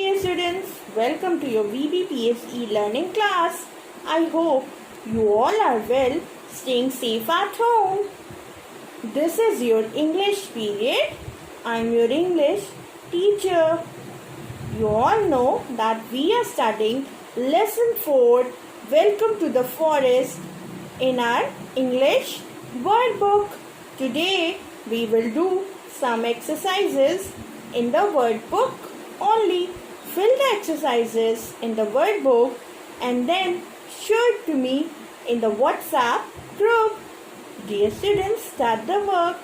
Dear students, welcome to your VBPSE learning class. I hope you all are well, staying safe at home. This is your English period. I am your English teacher. You all know that we are studying lesson 4, Welcome to the Forest, in our English word book. Today we will do some exercises in the word book only. Fill the exercises in the word book and then show it to me in the WhatsApp group. Dear students, start the work.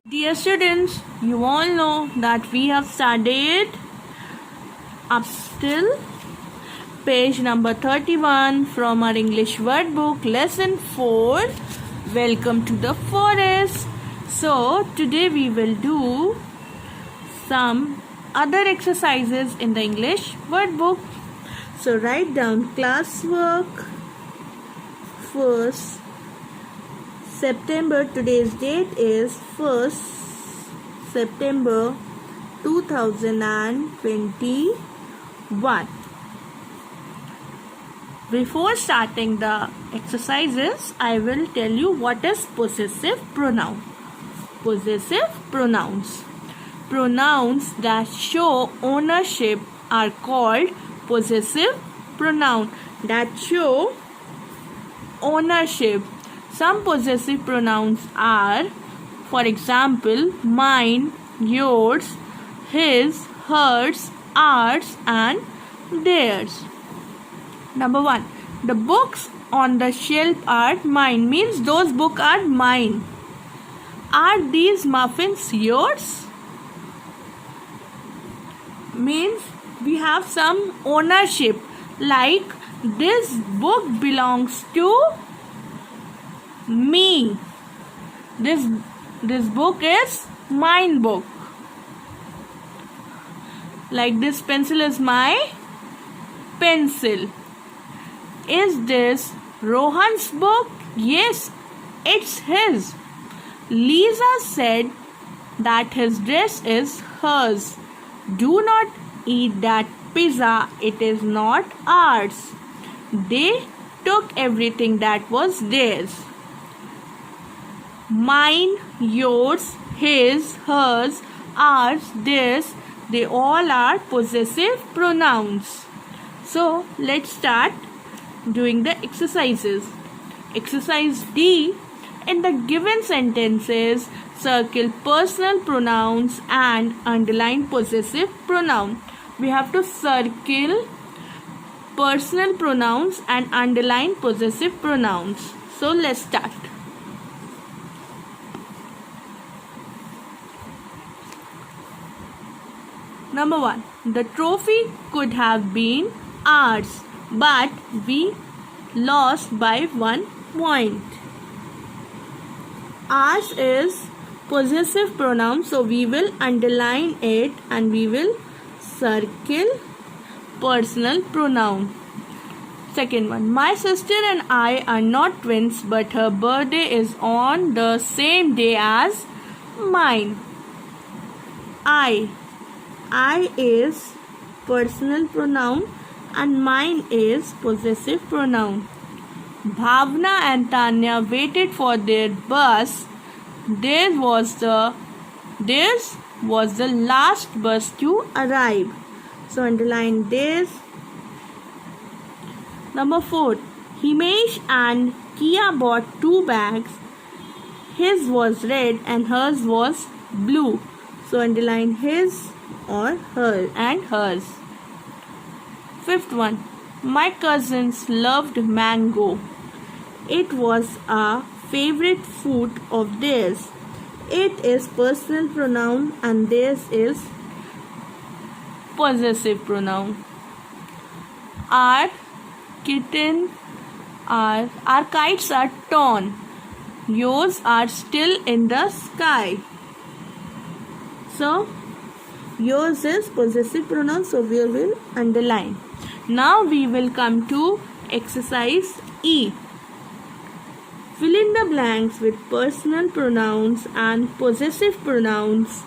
Dear students, you all know that we have studied up till page number 31 from our English word book, lesson 4, Welcome to the Forest. So today we will do some other exercises in the English word book. So write down classwork. First September, today's date is 1st September 2021. Before starting the exercises, I will tell you what is possessive pronoun. Possessive pronouns. Pronouns that show ownership are called possessive pronoun. That show ownership. Some possessive pronouns are, for example, mine, yours, his, hers, ours, and theirs. Number 1. The books on the shelf are mine. Means those books are mine. Are these muffins yours? Means we have some ownership, like this book belongs to me. This book is mine book. Like this pencil is my pencil. Is this Rohan's book? Yes, it's his. Lisa said that his dress is hers. Do not eat that pizza, it is not ours. They took everything that was theirs. Mine, yours, his, hers, ours, theirs, they all are possessive pronouns. So let's start doing the exercises. Exercise D. In the given sentences, circle personal pronouns and underline possessive pronoun. We have to circle personal pronouns and underline possessive pronouns. So let's start. Number 1. The trophy could have been ours, but we lost by 1 point. Ours is possessive pronoun, so we will underline it and we will circle personal pronoun. Second one. My sister and I are not twins, but her birthday is on the same day as mine. I is personal pronoun and mine is possessive pronoun. Bhavna and Tanya waited for their bus. Theirs was the last bus to arrive. So underline this. Number 4. Himesh and Kia bought 2 bags. His was red and hers was blue. So underline his or her and hers. Fifth one. My cousins loved mango. It was a favorite food of theirs. It is personal pronoun and theirs is possessive pronoun. Our kites are torn. Yours are still in the sky. So yours is possessive pronoun, so we will underline. Now we will come to exercise E. Fill in the blanks with personal pronouns and possessive pronouns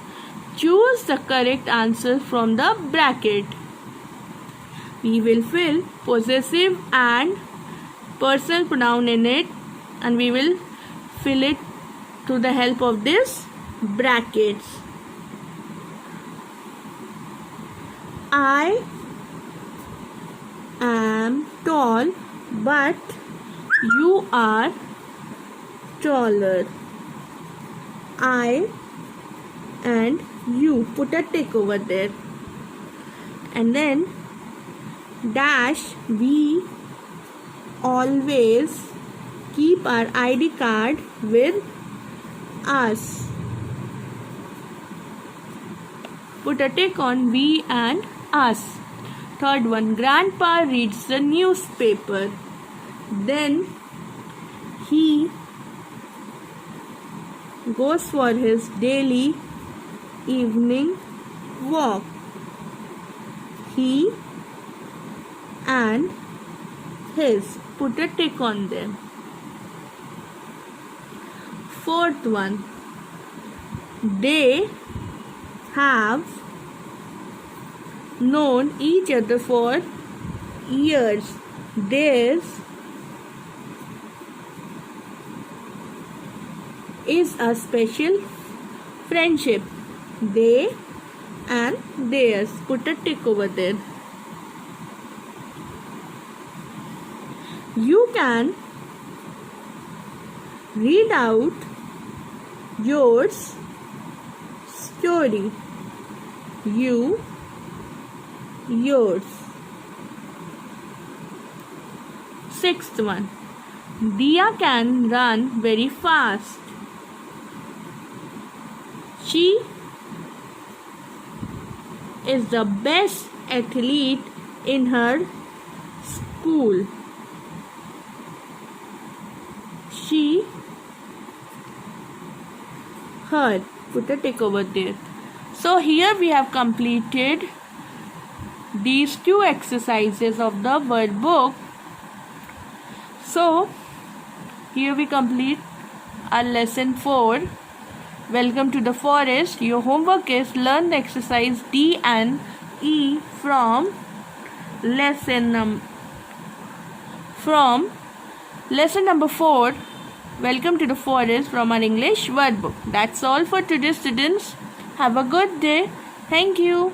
Choose the correct answer from the bracket. We will fill possessive and personal pronoun in it, and we will fill it through the help of this brackets. I am tall, but you are taller. I and you, put a tick over there, and then dash, we always keep our ID card with us. Put a tick on we and us. Third one, grandpa reads the newspaper. Then he goes for his daily evening walk. He and his, put a tick on them. Fourth one, they have known each other for years. Theirs is a special friendship. They and theirs, put a tick over there. You can read out yours story. You, yours. Sixth one, Dia can run very fast. She is the best athlete in her school. She, her, put a tick over there. So here we have completed these two exercises of the word book. So here we complete our lesson 4. Welcome to the forest. Your homework is learn the exercise D and E from lesson number 4. Welcome to the forest from our English word book. That's all for today, students. Have a good day. Thank you.